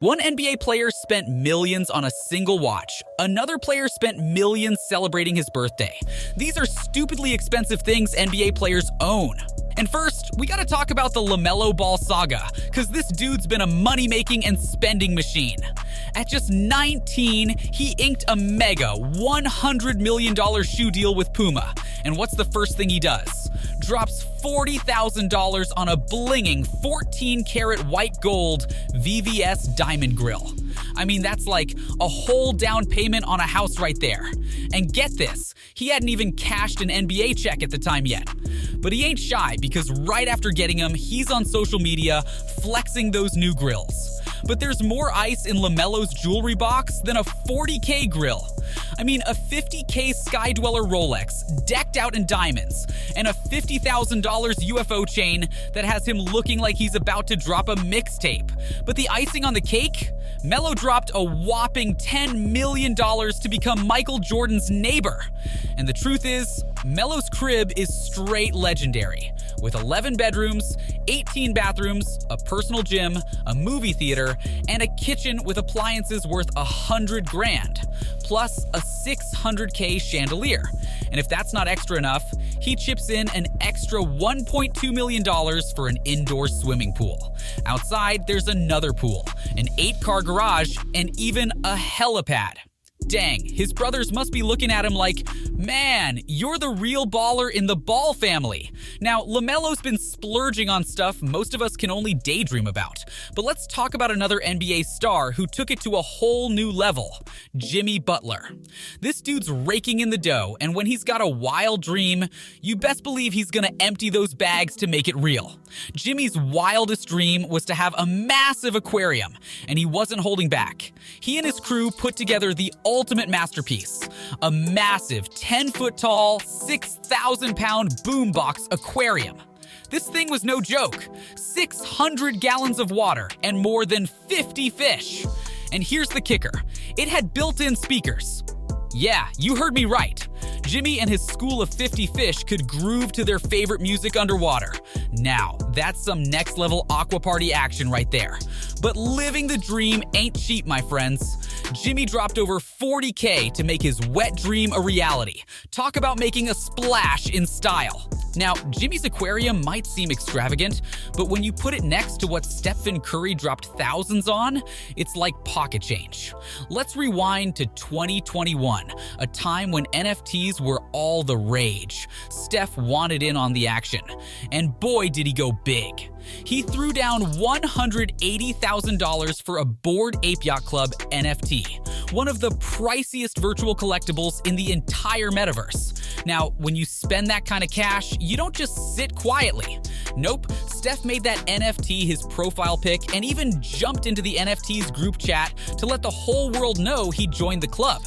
One NBA player spent millions on a single watch. Another player spent millions celebrating his birthday. These are stupidly expensive things NBA players own. And first, we gotta talk about the LaMelo Ball saga, cause this dude's been a money-making and spending machine. At just 19, he inked a mega $100 million shoe deal with Puma. And what's the first thing he does? Drops $40,000 on a blinging 14-karat white gold VVS diamond grill. I mean, that's like a whole down payment on a house right there. And get this, he hadn't even cashed an NBA check at the time yet. But he ain't shy, because right after getting him, he's on social media flexing those new grills. But there's more ice in LaMelo's jewelry box than a $40K grill. I mean, a $50K Sky Dweller Rolex decked out in diamonds, and a $50,000 UFO chain that has him looking like he's about to drop a mixtape. But the icing on the cake? Melo dropped a whopping $10 million to become Michael Jordan's neighbor. And the truth is, Melo's crib is straight legendary, with 11 bedrooms, 18 bathrooms, a personal gym, a movie theater, and a kitchen with appliances worth $100,000, plus a $600K chandelier. And if that's not extra enough, he chips in an extra $1.2 million for an indoor swimming pool. Outside, there's another pool, an 8-car garage, and even a helipad. Dang, his brothers must be looking at him like, man, you're the real baller in the Ball family. Now, LaMelo's been splurging on stuff most of us can only daydream about. But let's talk about another NBA star who took it to a whole new level, Jimmy Butler. This dude's raking in the dough, and when he's got a wild dream, you best believe he's gonna empty those bags to make it real. Jimmy's wildest dream was to have a massive aquarium, and he wasn't holding back. He and his crew put together the ultimate masterpiece, a massive 10-foot-tall, 6,000-pound boombox aquarium. This thing was no joke, 600 gallons of water and more than 50 fish. And here's the kicker, it had built-in speakers. Yeah, you heard me right. Jimmy and his school of 50 fish could groove to their favorite music underwater. Now, that's some next-level aqua party action right there. But living the dream ain't cheap, my friends. Jimmy dropped over $40K to make his wet dream a reality. Talk about making a splash in style. Now, Jimmy's aquarium might seem extravagant, but when you put it next to what Steph Curry dropped thousands on, it's like pocket change. Let's rewind to 2021, a time when NFTs were all the rage. Steph wanted in on the action, and boy did he go big. He threw down $180,000 for a Bored Ape Yacht Club NFT, one of the priciest virtual collectibles in the entire metaverse. Now, when you spend that kind of cash, you don't just sit quietly. Nope, Steph made that NFT his profile pic and even jumped into the NFT's group chat to let the whole world know he joined the club.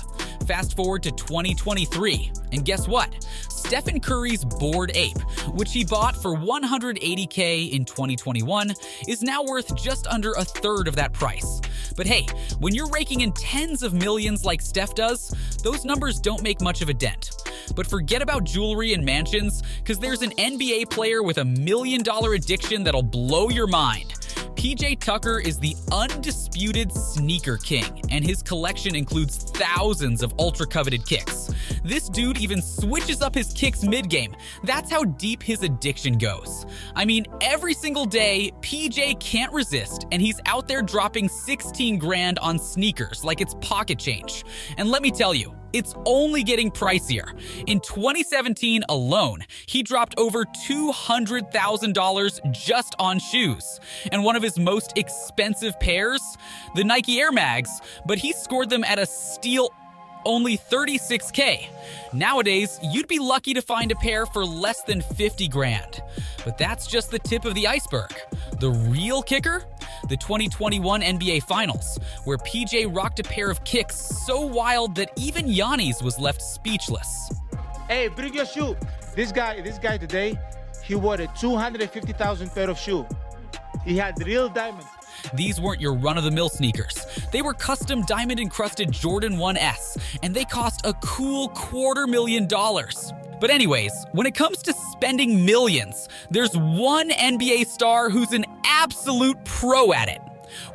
Fast forward to 2023, and guess what? Steph Curry's Bored Ape, which he bought for $180K in 2021, is now worth just under a third of that price. But hey, when you're raking in tens of millions like Steph does, those numbers don't make much of a dent. But forget about jewelry and mansions, because there's an NBA player with $1 million addiction that'll blow your mind. PJ Tucker is the undisputed sneaker king, and his collection includes thousands of ultra-coveted kicks. This dude even switches up his kicks mid-game. That's how deep his addiction goes. I mean, every single day, PJ can't resist, and he's out there dropping $16,000 on sneakers like it's pocket change. And let me tell you, it's only getting pricier. In 2017 alone, he dropped over $200,000 just on shoes. And one of his most expensive pairs, the Nike Air Mags, but he scored them at a steal only $36K. Nowadays, you'd be lucky to find a pair for less than $50,000. But that's just the tip of the iceberg. The real kicker? The 2021 NBA Finals, where PJ rocked a pair of kicks so wild that even Giannis was left speechless. Hey, bring your shoe. This guy today, he wore a 250,000 pair of shoe. He had real diamonds. These weren't your run-of-the-mill sneakers. They were custom diamond-encrusted Jordan 1S, and they cost a cool $250,000. But anyways, when it comes to spending millions, there's one NBA star who's an absolute pro at it.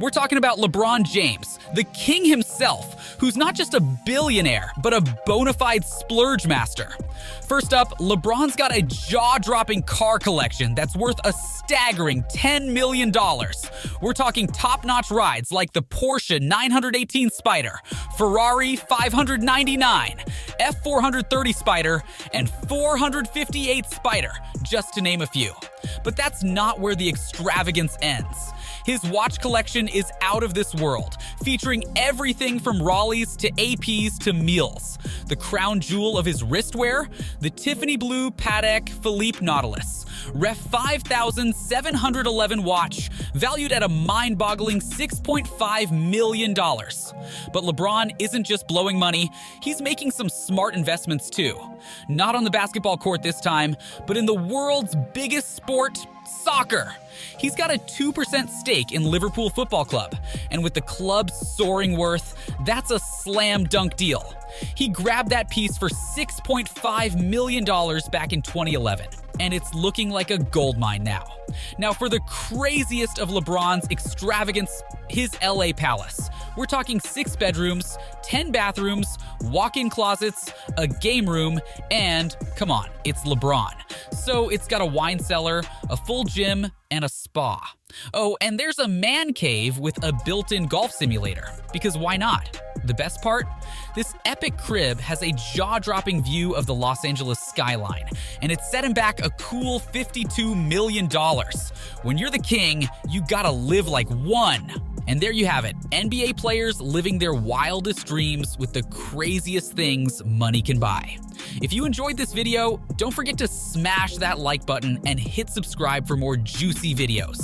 We're talking about LeBron James, the king himself, who's not just a billionaire, but a bona fide splurge master. First up, LeBron's got a jaw-dropping car collection that's worth a staggering $10 million. We're talking top-notch rides like the Porsche 918 Spider, Ferrari 599, F430 Spider, and 458 Spider, just to name a few. But that's not where the extravagance ends. His watch collection is out of this world, featuring everything from Raleighs to APs to Miels. The crown jewel of his wristwear, the Tiffany blue Patek Philippe Nautilus. Ref 5,711 watch, valued at a mind-boggling $6.5 million. But LeBron isn't just blowing money, he's making some smart investments too. Not on the basketball court this time, but in the world's biggest sport, soccer. He's got a 2% stake in Liverpool Football Club, and with the club's soaring worth, that's a slam dunk deal. He grabbed that piece for $6.5 million back in 2011, and it's looking like a goldmine now. Now, for the craziest of LeBron's extravagance, his LA palace. We're talking 6 bedrooms, 10 bathrooms, walk-in closets, a game room, and, come on, it's LeBron. So it's got a wine cellar, a full gym, and a spa. Oh, and there's a man cave with a built-in golf simulator, because why not? The best part? This epic crib has a jaw-dropping view of the Los Angeles skyline, and it's setting back a cool $52 million. When you're the king, you gotta live like one. And there you have it, NBA players living their wildest dreams with the craziest things money can buy. If you enjoyed this video, don't forget to smash that like button and hit subscribe for more juicy videos.